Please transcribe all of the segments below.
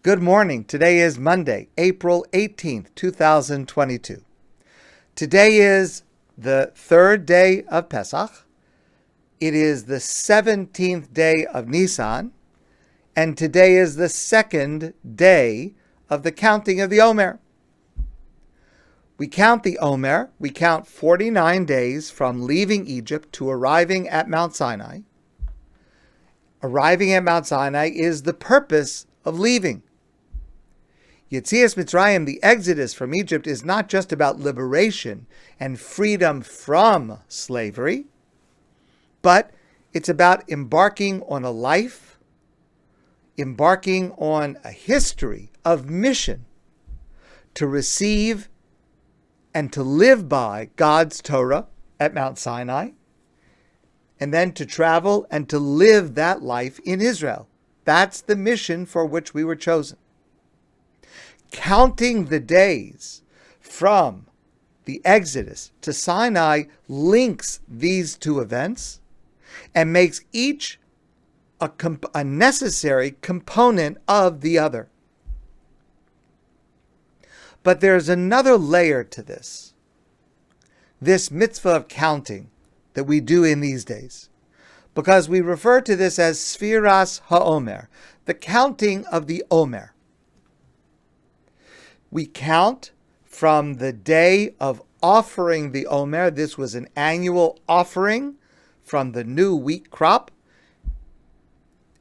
Good morning. Today is Monday, April 18th, 2022. Today is the third day of Pesach. It is the 17th day of Nisan, and today is the second day of the counting of the Omer. We count the Omer. We count 49 days from leaving Egypt to arriving at Mount Sinai. Arriving at Mount Sinai is the purpose of leaving. Yetzias Mitzrayim, the exodus from Egypt, is not just about liberation and freedom from slavery, but it's about embarking on a life, embarking on a history of mission to receive and to live by God's Torah at Mount Sinai, and then to travel and to live that life in Israel. That's the mission for which we were chosen. Counting the days from the Exodus to Sinai links these two events and makes each a necessary component of the other. But there's another layer to this mitzvah of counting that we do in these days, because we refer to this as Sfiras HaOmer, the counting of the Omer. We count from the day of offering the Omer. This was an annual offering from the new wheat crop.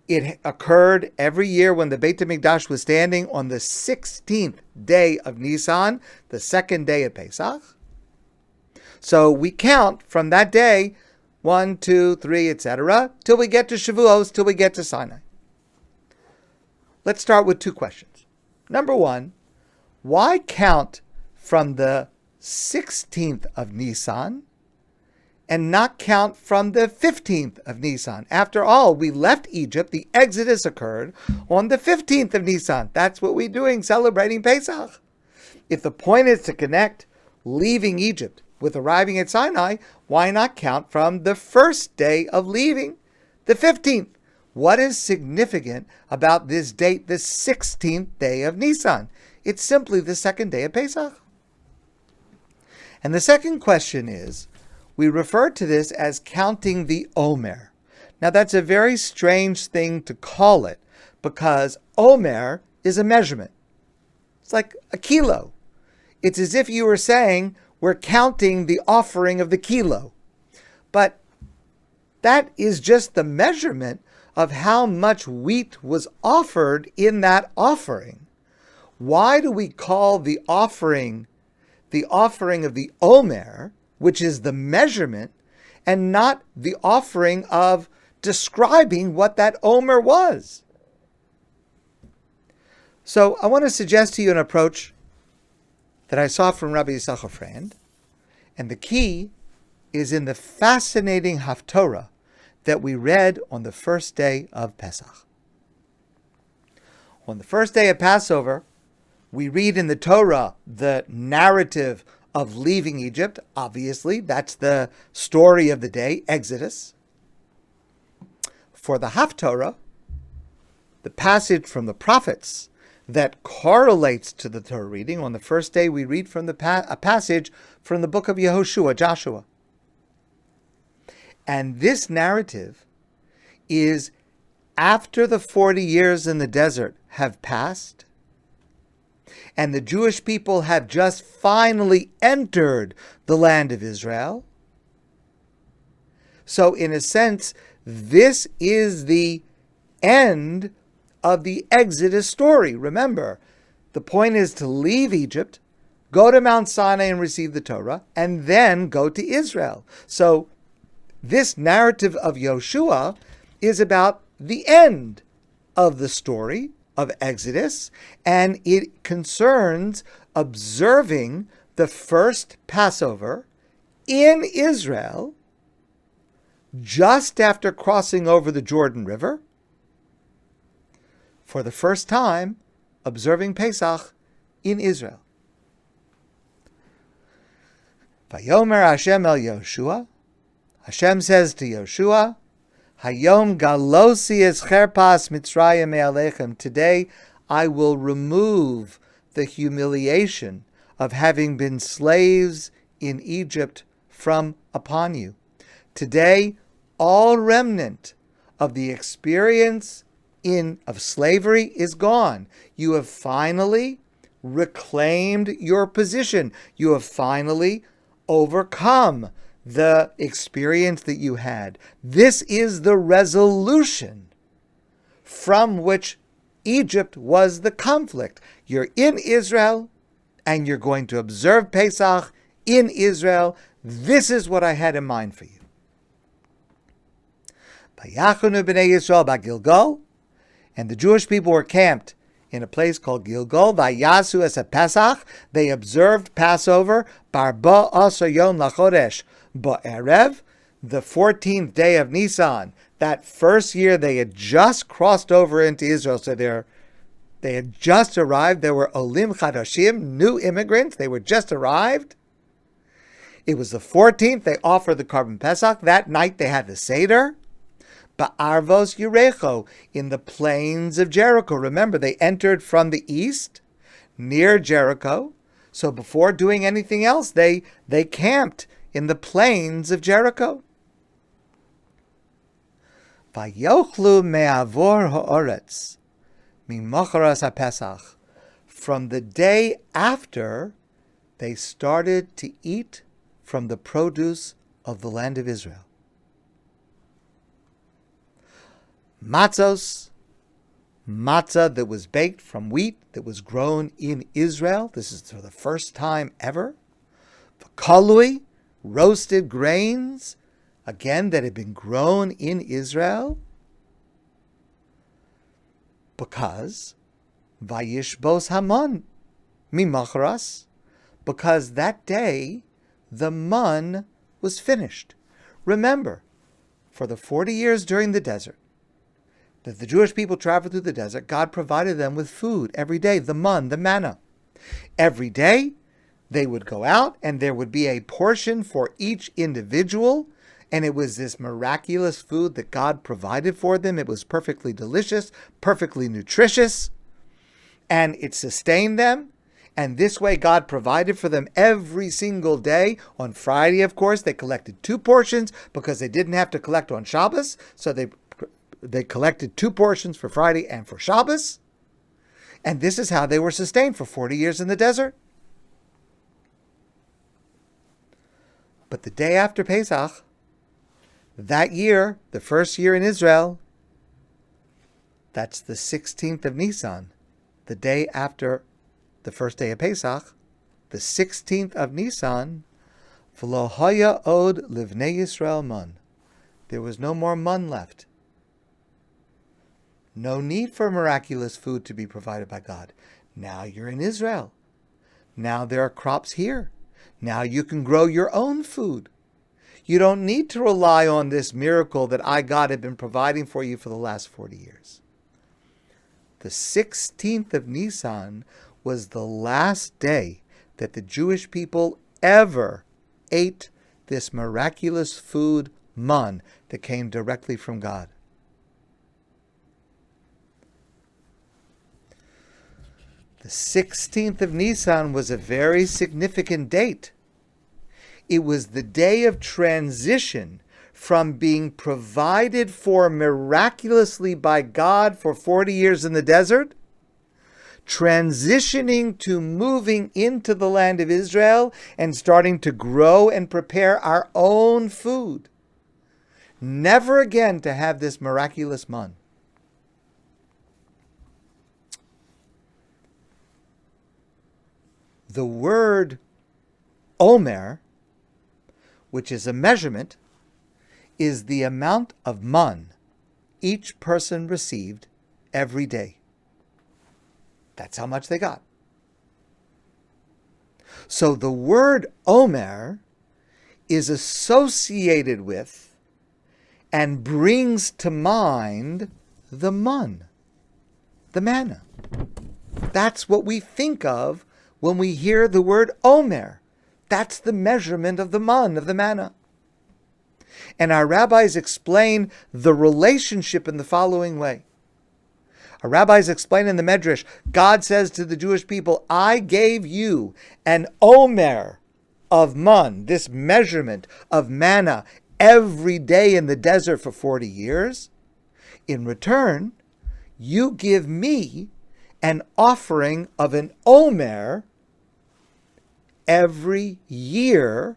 It occurred every year when the Beit HaMikdash was standing on the 16th day of Nisan, the second day of Pesach. So we count from that day, 1, 2, 3, etc., till we get to Shavuos, till we get to Sinai. Let's start with two questions. Number one, why count from the 16th of Nisan and not count from the 15th of Nisan? After all, we left Egypt. The Exodus occurred on the 15th of Nisan. That's what we're doing, celebrating Pesach. If the point is to connect leaving Egypt with arriving at Sinai, why not count from the first day of leaving, the 15th? What is significant about this date, the 16th day of Nisan? It's simply the second day of Pesach. And the second question is, we refer to this as counting the Omer. Now that's a very strange thing to call it, because Omer is a measurement. It's like a kilo. It's as if you were saying, we're counting the offering of the kilo. But that is just the measurement of how much wheat was offered in that offering. Why do we call the offering of the Omer, which is the measurement, and not the offering of describing what that Omer was? So I want to suggest to you an approach that I saw from Rabbi Yisachar Frand, and the key is in the fascinating Haftorah that we read on the first day of Pesach. On the first day of Passover, we read in the Torah the narrative of leaving Egypt. Obviously, that's the story of the day, Exodus. For the Haftorah, the passage from the prophets that correlates to the Torah reading, on the first day we read from a passage from the book of Yehoshua, Joshua. And this narrative is after the 40 years in the desert have passed, and the Jewish people have just finally entered the land of Israel. So in a sense, this is the end of the Exodus story. Remember, the point is to leave Egypt, go to Mount Sinai and receive the Torah, and then go to Israel. So this narrative of Yoshua is about the end of the story of Exodus, and it concerns observing the first Passover in Israel just after crossing over the Jordan River, for the first time observing Pesach in Israel. Vayomer Hashem el Yoshua, Hashem says to Yoshua, Hayom galosi es cherpas Mitzrayim me'alechem. Today I will remove the humiliation of having been slaves in Egypt from upon you. Today, all remnant of the experience of slavery is gone. You have finally reclaimed your position. You have finally overcome the experience that you had. This is the resolution from which Egypt was the conflict. You're in Israel, and you're going to observe Pesach in Israel. This is what I had in mind for you. Vayachonu b'nei Yisrael b'Gilgal, and the Jewish people were camped in a place called Gilgal. Vayasu es Pesach, they observed Passover. Barba asar yom lachodesh ba'erev, the 14th day of Nisan. That first year they had just crossed over into Israel, so they had just arrived. There were olim chadashim, new immigrants. They were just arrived. It was the 14th. They offered the Korban Pesach. That night they had the Seder. Ba'arvos Yerecho, in the plains of Jericho. Remember, they entered from the east, near Jericho. So before doing anything else, they camped in the plains of Jericho. Vayochlu me'avor ha'oretz mimocharas ha'pesach. From the day after, they started to eat from the produce of the land of Israel. Matzah that was baked from wheat that was grown in Israel. This is for the first time ever. V'kalui, roasted grains, again, that had been grown in Israel. Because Vayishbos Haman Mimachras, because that day the man was finished. Remember, for the 40 years during the desert, that the Jewish people traveled through the desert, God provided them with food every day, the manna. Every day, they would go out, and there would be a portion for each individual, and it was this miraculous food that God provided for them. It was perfectly delicious, perfectly nutritious, and it sustained them. And this way, God provided for them every single day. On Friday, of course, they collected 2 portions because they didn't have to collect on Shabbos, so they collected 2 portions for Friday and for Shabbos. And this is how they were sustained for 40 years in the desert. But the day after Pesach, that year, the first year in Israel, that's the 16th of Nisan, the day after the first day of Pesach, the 16th of Nisan, V'lo haya od livnei Yisrael man. There was no more man left. No need for miraculous food to be provided by God. Now you're in Israel. Now there are crops here. Now you can grow your own food. You don't need to rely on this miracle that God had been providing for you for the last 40 years. The 16th of Nisan was the last day that the Jewish people ever ate this miraculous food, man, that came directly from God. The 16th of Nisan was a very significant date. It was the day of transition from being provided for miraculously by God for 40 years in the desert, transitioning to moving into the land of Israel and starting to grow and prepare our own food. Never again to have this miraculous man. The word Omer, which is a measurement, is the amount of man each person received every day. That's how much they got. So the word Omer is associated with and brings to mind the man, the manna. That's what we think of when we hear the word Omer. That's the measurement of the man, of the manna. And our rabbis explain the relationship in the following way. Our rabbis explain in the Medrash, God says to the Jewish people, I gave you an Omer of man, this measurement of manna, every day in the desert for 40 years. In return, you give me an offering of an Omer every year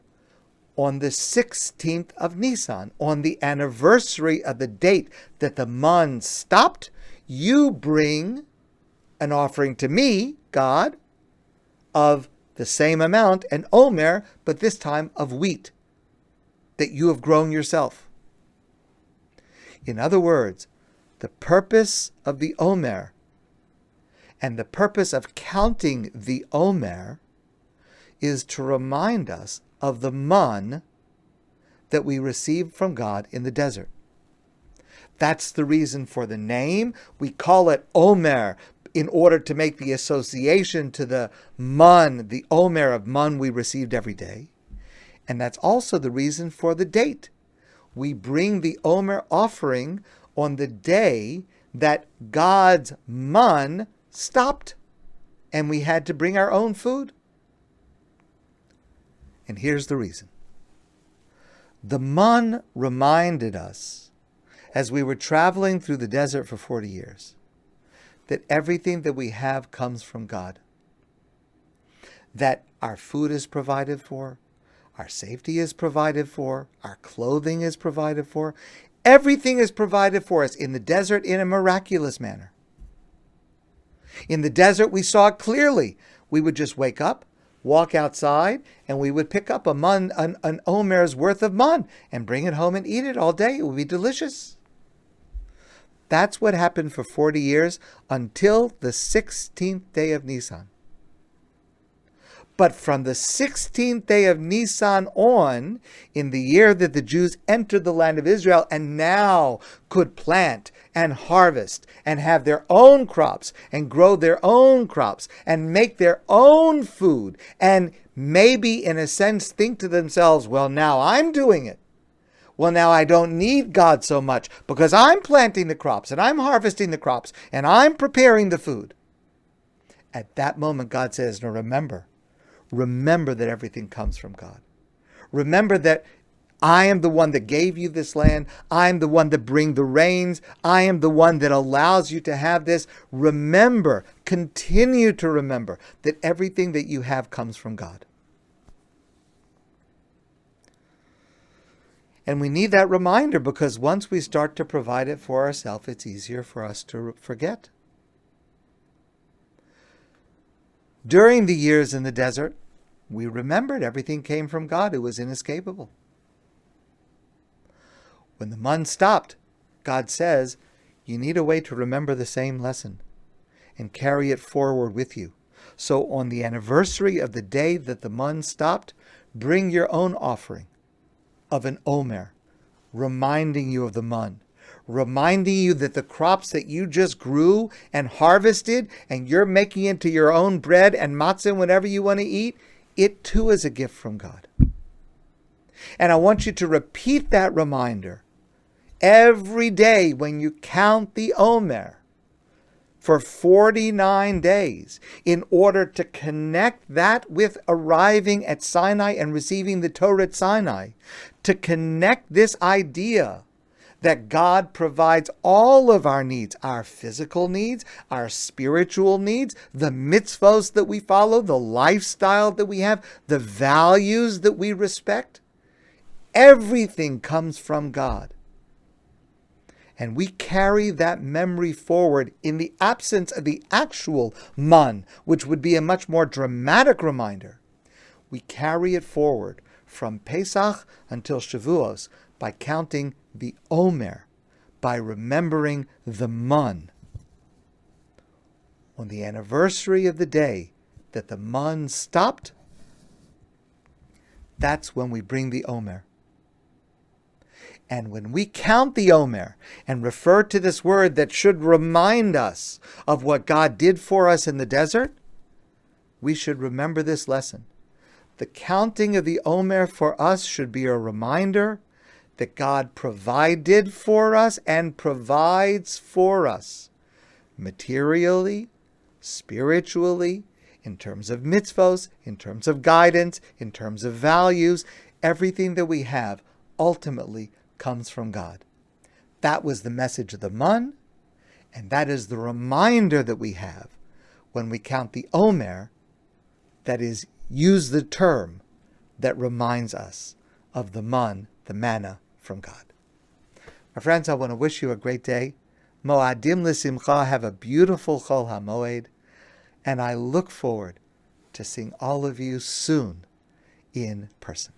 on the 16th of Nisan, on the anniversary of the date that the man stopped. You bring an offering to me, God, of the same amount, an Omer, but this time of wheat that you have grown yourself. In other words, the purpose of the Omer and the purpose of counting the Omer is to remind us of the man that we received from God in the desert. That's the reason for the name. We call it Omer in order to make the association to the man, the Omer of man we received every day. And that's also the reason for the date. We bring the Omer offering on the day that God's man stopped and we had to bring our own food. And here's the reason. The man reminded us, as we were traveling through the desert for 40 years, that everything that we have comes from God. That our food is provided for, our safety is provided for, our clothing is provided for. Everything is provided for us in the desert in a miraculous manner. In the desert, we saw it clearly. We would just wake up, walk outside, and we would pick up an Omer's worth of man and bring it home and eat it all day. It would be delicious. That's what happened for 40 years until the 16th day of Nisan. But from the 16th day of Nisan on, in the year that the Jews entered the land of Israel and now could plant and harvest and have their own crops and grow their own crops and make their own food and maybe in a sense think to themselves, well, now I'm doing it. Well, now I don't need God so much because I'm planting the crops and I'm harvesting the crops and I'm preparing the food. At that moment, God says, no, remember that everything comes from God. Remember that I am the one that gave you this land. I am the one that brings the rains. I am the one that allows you to have this. Remember, continue to remember that everything that you have comes from God. And we need that reminder because once we start to provide it for ourselves, it's easier for us to forget. During the years in the desert, we remembered everything came from God. It was inescapable. When the man stopped, God says, you need a way to remember the same lesson and carry it forward with you. So on the anniversary of the day that the man stopped, bring your own offering of an Omer, reminding you of the man, reminding you that the crops that you just grew and harvested and you're making into your own bread and matzah and whatever you want to eat, it too is a gift from God. And I want you to repeat that reminder every day when you count the Omer for 49 days in order to connect that with arriving at Sinai and receiving the Torah at Sinai, to connect this idea that God provides all of our needs, our physical needs, our spiritual needs, the mitzvos that we follow, the lifestyle that we have, the values that we respect. Everything comes from God. And we carry that memory forward in the absence of the actual man, which would be a much more dramatic reminder. We carry it forward from Pesach until Shavuos by counting the Omer, by remembering the man. On the anniversary of the day that the man stopped, that's when we bring the Omer. And when we count the Omer and refer to this word that should remind us of what God did for us in the desert, we should remember this lesson. The counting of the Omer for us should be a reminder that God provided for us and provides for us materially, spiritually, in terms of mitzvos, in terms of guidance, in terms of values. Everything that we have ultimately comes from God. That was the message of the man, and that is the reminder that we have when we count the Omer, that is, use the term that reminds us of the man, the manna from God. My friends, I want to wish you a great day. Mo'adim l'simcha, have a beautiful Chol HaMoed, and I look forward to seeing all of you soon in person.